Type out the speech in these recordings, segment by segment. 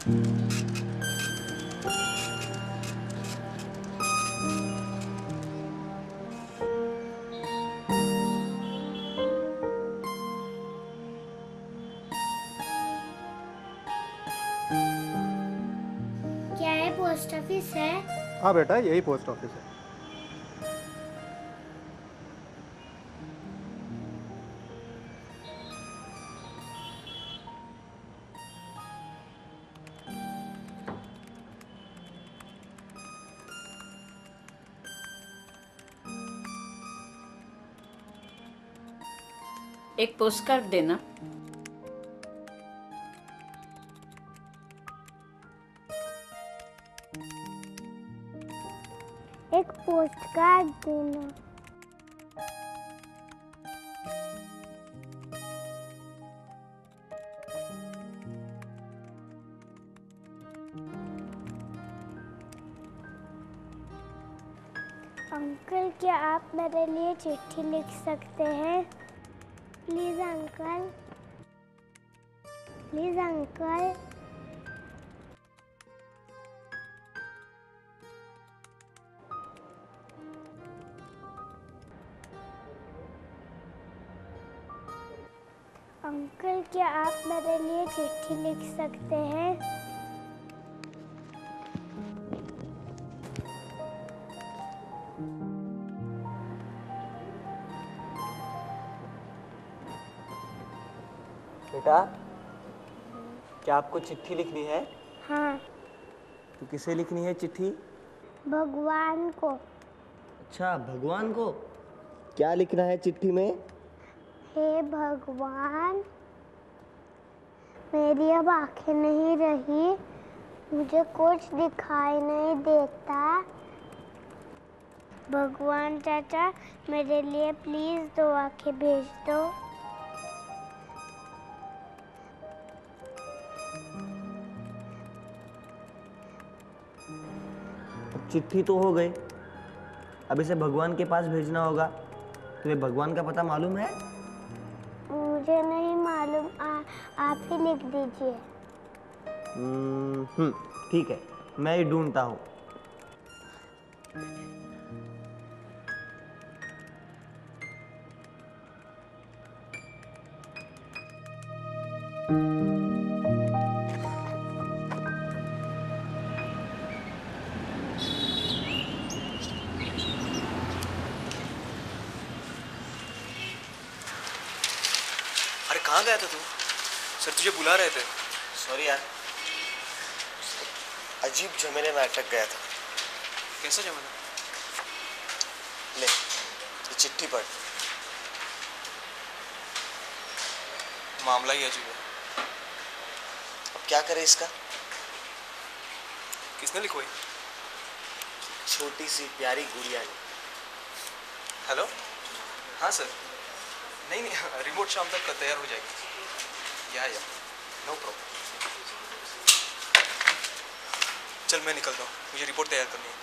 क्या ये post office है? हाँ बेटा, यही पोस्ट ऑफिस है। एक पोस्ट कार्ड देना। एक पोस्ट कार्ड देना। अंकल, क्या आप मेरे लिए चिट्ठी लिख सकते हैं? Please uncle, please uncle. Uncle, क्या आप मेरे लिए चिट्ठी लिख सकते हैं? बेटा, क्या आपको चिट्ठी लिखनी है? हाँ। तो किसे लिखनी है चिट्ठी? भगवान को। अच्छा, भगवान को। क्या लिखना है चिट्ठी में? हे भगवान, मेरी अब आंखें नहीं रही, मुझे कुछ दिखाई नहीं देता। भगवान चाचा, मेरे लिए प्लीज 2 आंखें भेज दो। चिट्ठी तो हो गई, अब इसे भगवान के पास भेजना होगा। तुम्हें भगवान का पता मालूम है? मुझे नहीं मालूम, आप ही लिख दीजिए। ठीक है, मैं ही ढूंढता हूँ। अरे कहाँ गया था तू? सर तुझे बुला रहे थे। सॉरी यार, अजीब झमेले में अटक गया था। कैसा जमाना? ले, ये चिट्ठी पढ़। मामला ही अजीब है। अब क्या करे इसका? किसने लिखवाई? छोटी सी प्यारी गुड़िया ने। हेलो, हाँ सर। नहीं नहीं, रिमोट शाम तक तैयार हो जाएगी। या नो प्रॉब्लम। चल मैं निकलता हूँ, मुझे रिपोर्ट तैयार करनी है।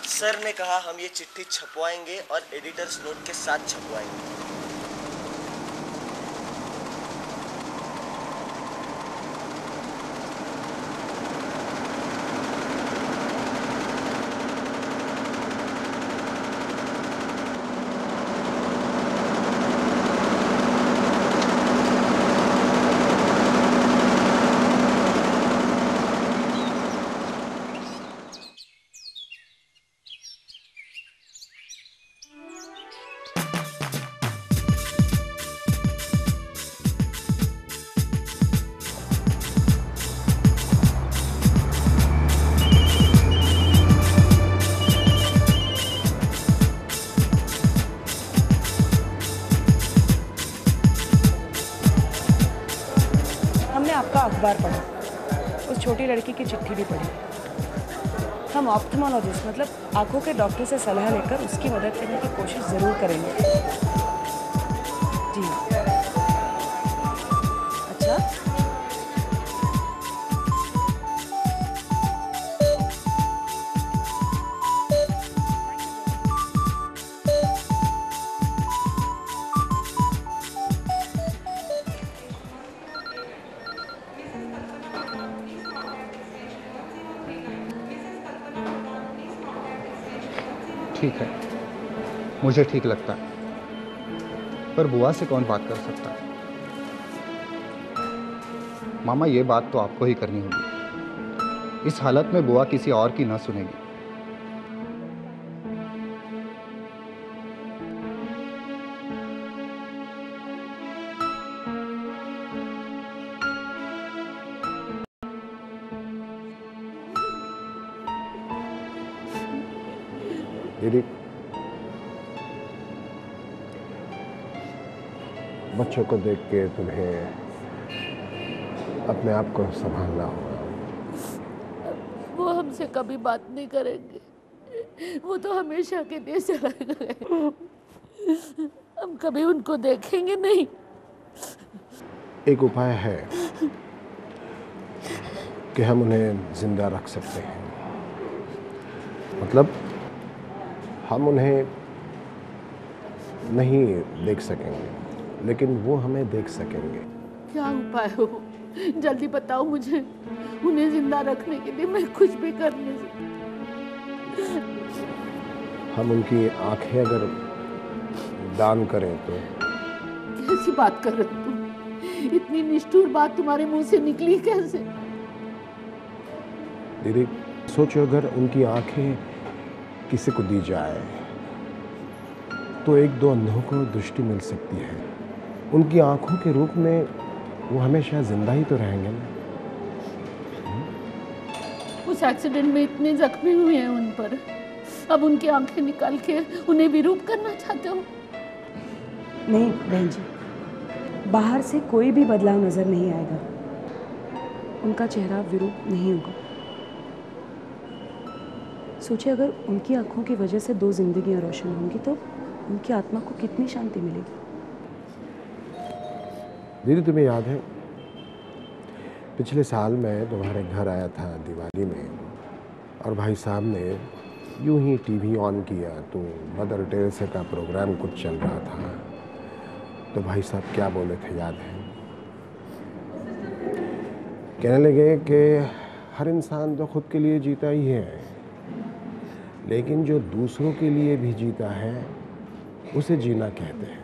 सर ने कहा हम ये चिट्ठी छपवाएंगे और एडिटर्स नोट के साथ छपवाएंगे। आपका अखबार पढ़ा, उस छोटी लड़की की चिट्ठी भी पढ़ी। हम ऑप्थेमोलॉजिस्ट मतलब आंखों के डॉक्टर से सलाह लेकर उसकी मदद करने की कोशिश ज़रूर करेंगे। जी अच्छा, ठीक है, मुझे ठीक लगता है, पर बुआ से कौन बात कर सकता है? मामा, ये बात तो आपको ही करनी होगी। इस हालत में बुआ किसी और की ना सुनेगी। दीदी, बच्चों को देख के तुम्हें अपने आप को संभालना होगा। वो हमसे कभी बात नहीं करेंगे, वो तो हमेशा के लिए चले गए। हम कभी उनको देखेंगे नहीं। एक उपाय है कि हम उन्हें जिंदा रख सकते हैं। मतलब हम उन्हें नहीं देख सकेंगे, लेकिन वो हमें देख सकेंगे। क्या उपाय हो? जल्दी बताओ मुझे। उन्हें जिंदा रखने के लिए मैं कुछ भी करने से। हम उनकी आंखें अगर दान करें तो। कैसी बात कर रहे हो तुम? इतनी निष्ठुर बात तुम्हारे मुंह से निकली कैसे? दीदी, सोचो अगर उनकी आंखें किसी को दी जाए तो एक दो अंधों को दृष्टि मिल सकती है। उनकी आंखों के रूप में वो हमेशा जिंदा ही तो रहेंगे ना। उस एक्सीडेंट में इतने जख्मी हुए हैं उन पर, अब उनकी आंखें निकाल के उन्हें विरूप करना चाहते हो? नहीं बहन जी, बाहर से कोई भी बदलाव नजर नहीं आएगा। उनका चेहरा विरूप नहीं होगा। सोचिए, अगर उनकी आंखों की वजह से 2 जिंदगियां रोशन होंगी तो उनकी आत्मा को कितनी शांति मिलेगी। दीदी, तुम्हें याद है पिछले साल मैं तुम्हारे घर आया था दिवाली में, और भाई साहब ने यूं ही टीवी ऑन किया तो मदर टेरेसा का प्रोग्राम कुछ चल रहा था। तो भाई साहब क्या बोले थे याद है? कहने लगे कि हर इंसान तो खुद के लिए जीता ही है, लेकिन जो दूसरों के लिए भी जीता है उसे जीना कहते हैं।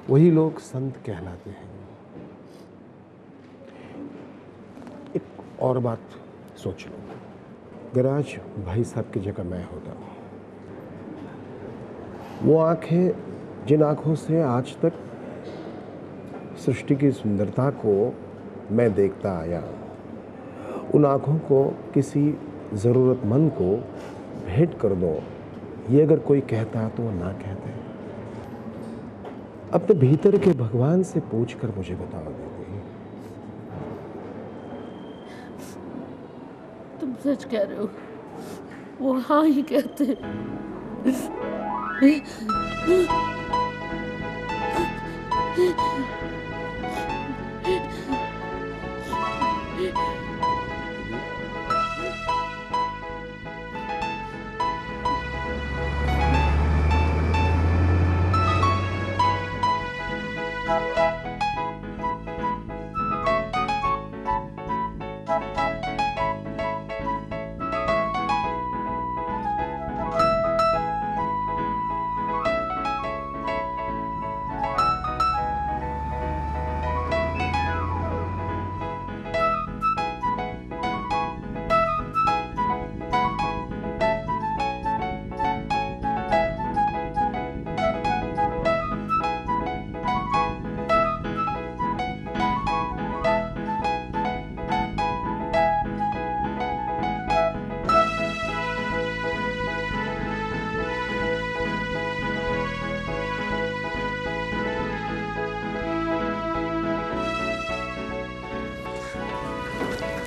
वही लोग संत कहलाते हैं। एक और बात सोच लो, अगर आज भाई साहब की जगह मैं होता, वो आंखें जिन आंखों से आज तक सृष्टि की सुंदरता को मैं देखता आया, उन आंखों को किसी ज़रूरतमंद को भेंट कर दो, ये अगर कोई कहता तो वो ना कहते। अपने भीतर के भगवान से पूछकर मुझे बताओ दीदी। तुम सच कह रहे हो? वो हाँ ही कहते।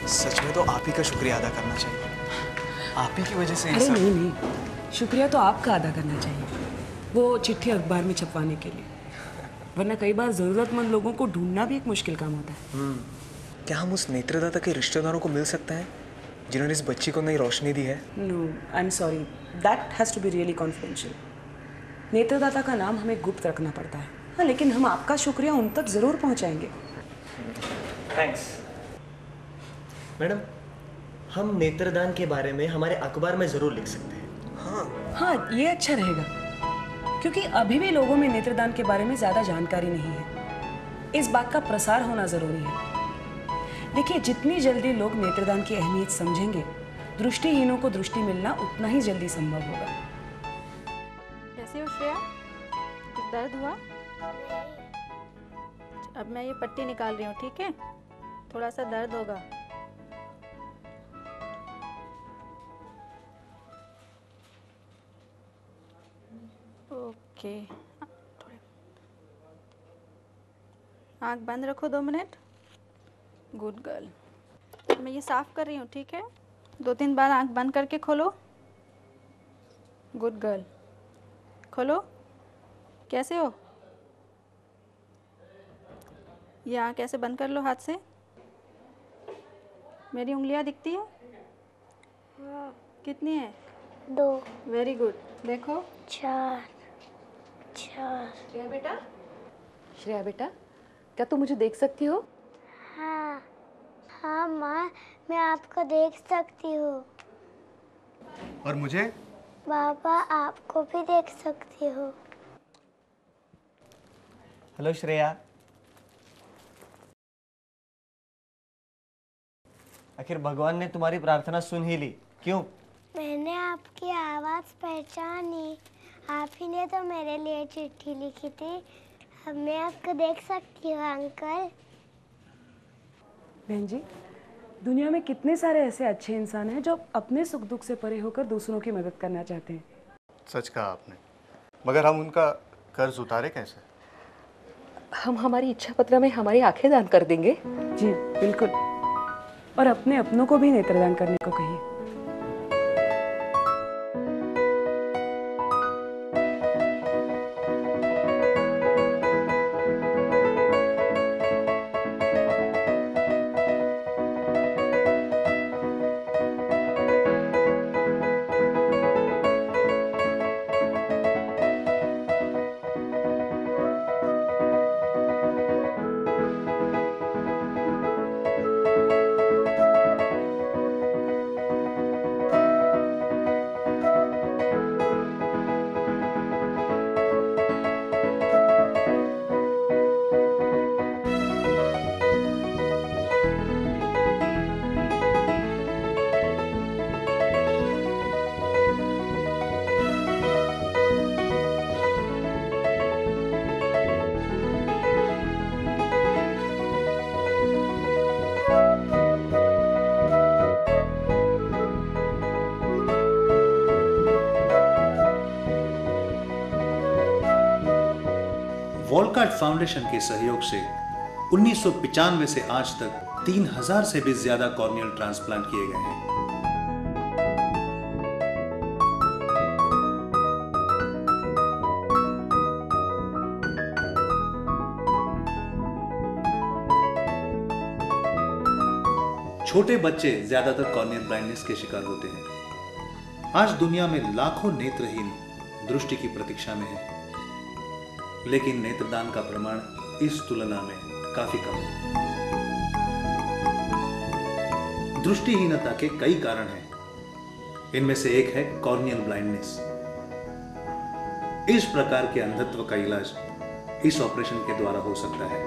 सच में तो आप ही का शुक्रिया अदा करना चाहिए। आप ही की वजह से अरे नहीं नहीं, शुक्रिया तो आपका अदा करना चाहिए, वो चिट्ठी अखबार में छपवाने के लिए। वरना कई बार ज़रूरतमंद लोगों को ढूंढना भी एक मुश्किल काम होता है। क्या हम उस नेत्रदाता के रिश्तेदारों को मिल सकते हैं जिन्होंने इस बच्ची को नई रोशनी दी है? No, I am sorry, that has to be really confidential. नेत्रदाता का नाम हमें गुप्त रखना पड़ता है। हाँ, लेकिन हम आपका शुक्रिया उन तक ज़रूर पहुँचाएंगे। थैंक्स। मैडम, हम नेत्रदान के बारे में हमारे अखबार में जरूर लिख सकते हैं। हाँ, ये अच्छा रहेगा, क्योंकि अभी भी लोगों में नेत्रदान के बारे में ज़्यादा जानकारी नहीं है। इस बात का प्रसार होना ज़रूरी है। देखिए, जितनी जल्दी लोग नेत्रदान की अहमियत समझेंगे, दृष्टिहीनों को दृष्टि मिलना उतना ही जल्दी संभव होगा। कैसे हो श्रेया? कुछ दर्द हुआ? अब मैं ये पट्टी निकाल रही हूँ, ठीक है? थोड़ा सा दर्द होगा। ओके, आँख बंद रखो 2 मिनट। Good girl. मैं ये साफ कर रही हूँ, ठीक है? 2-3 बार आँख बंद करके खोलो। Good girl. खोलो। कैसे हो? ये आँख ऐसे बंद कर लो हाथ से। मेरी उंगलियाँ दिखती है? हाँ। कितनी है? 2। Very good. देखो। 4। श्रेया बेटा, क्या तुम मुझे देख सकती हो? हाँ हाँ माँ, मैं आपको देख सकती हूँ। और मुझे? बाबा, आपको भी देख सकती हूँ। हेलो श्रेया। आखिर भगवान ने तुम्हारी प्रार्थना सुन ही ली। क्यों? मैंने आपकी आवाज़ पहचानी। आप ही ने तो मेरे लिए चिट्ठी लिखी थी। अब मैं आपको देख सकती हूँ अंकल। बहन जी, दुनिया में कितने सारे ऐसे अच्छे इंसान हैं जो अपने सुख दुख से परे होकर दूसरों की मदद करना चाहते हैं। सच कहा आपने, मगर हम उनका कर्ज उतारे कैसे? हम हमारी इच्छा पत्र में हमारी आंखें दान कर देंगे। जी बिल्कुल, और अपने अपनों को भी नेत्रदान करने को कहिए। वॉलकॉट फाउंडेशन के सहयोग से 1995 से आज तक 3000 से भी ज्यादा कॉर्नियल ट्रांसप्लांट किए गए हैं। छोटे बच्चे ज्यादातर कॉर्नियल ब्लाइंडनेस के शिकार होते हैं। आज दुनिया में लाखों नेत्रहीन दृष्टि की प्रतीक्षा में हैं, लेकिन नेत्रदान का प्रमाण इस तुलना में काफी कम है। दृष्टिहीनता के कई कारण हैं। इनमें से एक है कॉर्नियल ब्लाइंडनेस। इस प्रकार के अंधत्व का इलाज इस ऑपरेशन के द्वारा हो सकता है।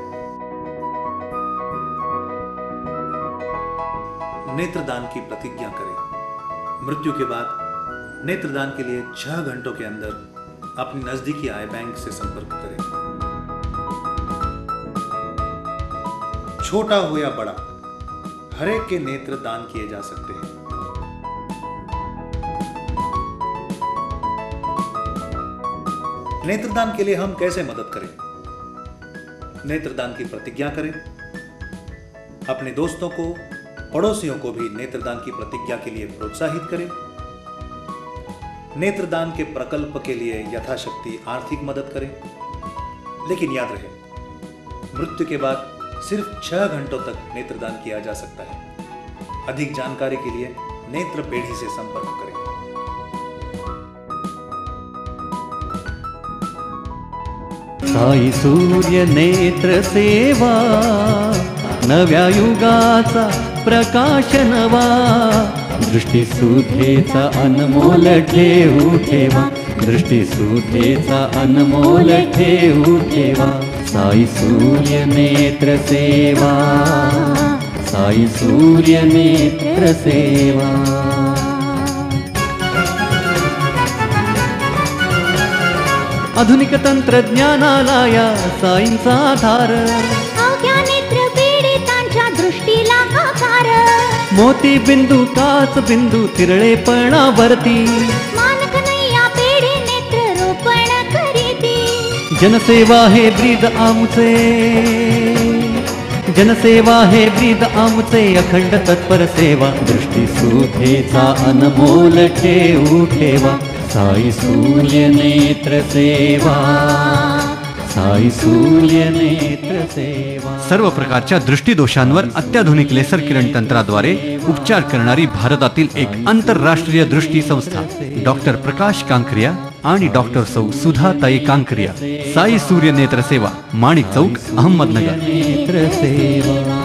नेत्रदान की प्रतिज्ञा करें। मृत्यु के बाद नेत्रदान के लिए 6 घंटों के अंदर अपनी नजदीकी आई बैंक से संपर्क करें। छोटा हो या बड़ा, हर एक के नेत्र दान किए जा सकते हैं। नेत्रदान के लिए हम कैसे मदद करें? नेत्रदान की प्रतिज्ञा करें। अपने दोस्तों को, पड़ोसियों को भी नेत्रदान की प्रतिज्ञा के लिए प्रोत्साहित करें। नेत्रदान के प्रकल्प के लिए यथाशक्ति आर्थिक मदद करें। लेकिन याद रहे, मृत्यु के बाद सिर्फ 6 घंटों तक नेत्रदान किया जा सकता है। अधिक जानकारी के लिए नेत्र पेढ़ी से संपर्क करें। साई सूर्य नेत्र सेवा नव्या युगाचा प्रकाश नवा, दृष्टीसुधेचा अनमोल ठेवू ठेवा, दृष्टीसुधेचा अनमोल ठेवू ठेवा. साई सूर्य नेत्र सेवा, साई सूर्य नेत्र सेवा. आधुनिक तंत्रज्ञानाला या साईंचा आधार, अवघ्या नेत्र पीडितांच्या दृष्टीला आकार, मोती बिंदू काच बिंदू तिरळेपणावरती, मानकनैया पेढे नेत्र रोपण करीती. जनसेवा हे ब्रीद आमचे, जनसेवा हे ब्रीद आमचे, अखंड तत्पर सेवा, दृष्टीसुधेचा अनमोल ठेवू ठेवा. साई सूर्य नेत्र सेवा, साई सूर्य नेत्र सेवा. सर्व प्रकारच्या दृष्टीदोषांवर अत्याधुनिक लेसर किरण तंत्राद्वारे उपचार करणारी भारतातील एक आंतरराष्ट्रीय दृष्टी संस्था डॉक्टर प्रकाश कांकरिया आणि डॉक्टर सौ सुधाताई कांकरिया. साई सूर्य नेत्र सेवा, माणिक चौक, अहमदनगर. नेत्र सेवा.